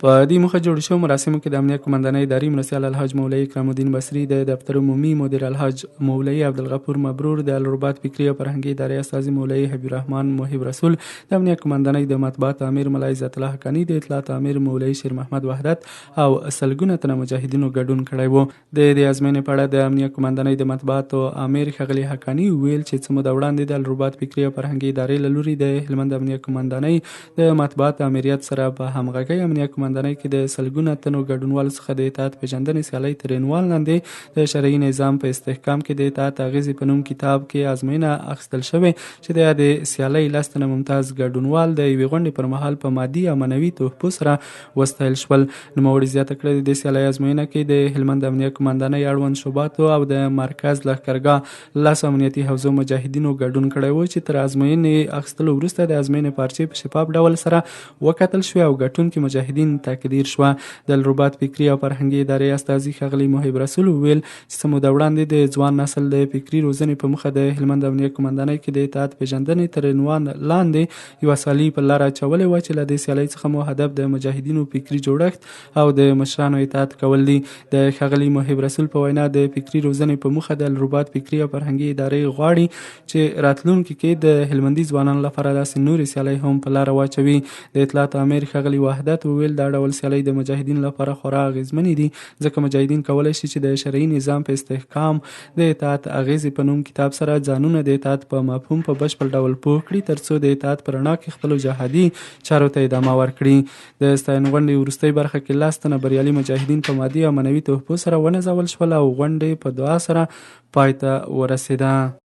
په دې موخه جوړ شوو مراسمو کې د امنیه قمندانۍ اداري مرستیال الحاج مولوي اکرام الدین بصري، د دفتر عمومي مدیر الحاج مولوي عبدالغفور مبرور، د الرباط فکري او فرهنګي ادارې استازي مولوي حبیب الرحمن محب رسول، د امنیه قمندانۍ د مطبوعات امیر ملا عزت الله حقانی، د اطلاعات امیر مولوي شیر محمد وحدت او سلګونه تنه مجاهدینو ګډون کړی و. د دې ازموینې په اړه د امنیه قمندانۍ د مطبوعاتو امیر ښاغلي حقانی ویل چې څه موده وړاندې د الرباط فکري او فرهنګي ادارې له لوري د هلمند امنیه قمندانۍ د مطبوعات امریت سره په همغږۍ امنیه قمندانۍ کې د سلګونه تنو ګډونوالو څخه د اطاعت پیژندنې سیالۍ تر عنوان لاندې د شرعي نظام په استحکام کې د اطاعت اغیزې په نوم کتاب کې ازموینه اخیستل شوې چې د یادې سیالۍ 10 تنه ممتاز ګډونوال د یوې غونډې پر مهال په مادي او معنوي تحفو سره وستایل شول. نوموړي زیاته کړه د دې سیالۍ ازموینه کې د هلمند امنیه قمندانۍ اړوند شعباتو او د مرکز لښکرګاه 10 امنیتي حوزو مجاهدینو ګډون کړی و چې تر ازموینې اخیستلو وروسته د ازموینې پارچې په شفاف ډول سره وکتل شوې او ګټونکي مجاهدین تقدیر شوه. د الرباط فکري او فرهنګي ادارې استازي ښاغلي محب رسول ویل چې څه موده وړاندې د ځوان نسل د فکري روزنې په موخه د هلمند امنیه قمندانۍ کې د اطاعت پیژندنې تر عنوان لاندې یوه سیالي په لاره اچولې وه چې له دې سیالۍ څخه مو هدف د مجاهدینو فکري جوړښت او د مشرانو اطاعت کول دي. د ښاغلي محب رسول په وینا د فکري روزنې په موخه د الرباط فکري او فرهنګي ادارې غواړي چې راتلونکي کې د هلمندي ځوانانو لپاره داسې نورې سیالۍ هم په لاره واچوي. د اطلاعات امیر ښاغلي وحدت وویل دا ډول سیالۍ د مجاهدینو لپاره خورا اغیزمنې دي ځکه مجاهدین کولی شي چې د شرعي نظام په استحکام د اطاعت اغیزې په نوم کتاب سره ځانونه د اطاعت په مفهوم په بشپړ ډول پوه کړي ترڅو د اطاعت په رڼا کې خپلو جهادي چارو ته ادامه ورکړي. د ستاینې غونډې وروستۍ برخه کې 10 تنه بریالي مجاهدین په مادي او معنوي تحفو سره ونازول شول او غونډې په دعا سره پای ته ورسېده.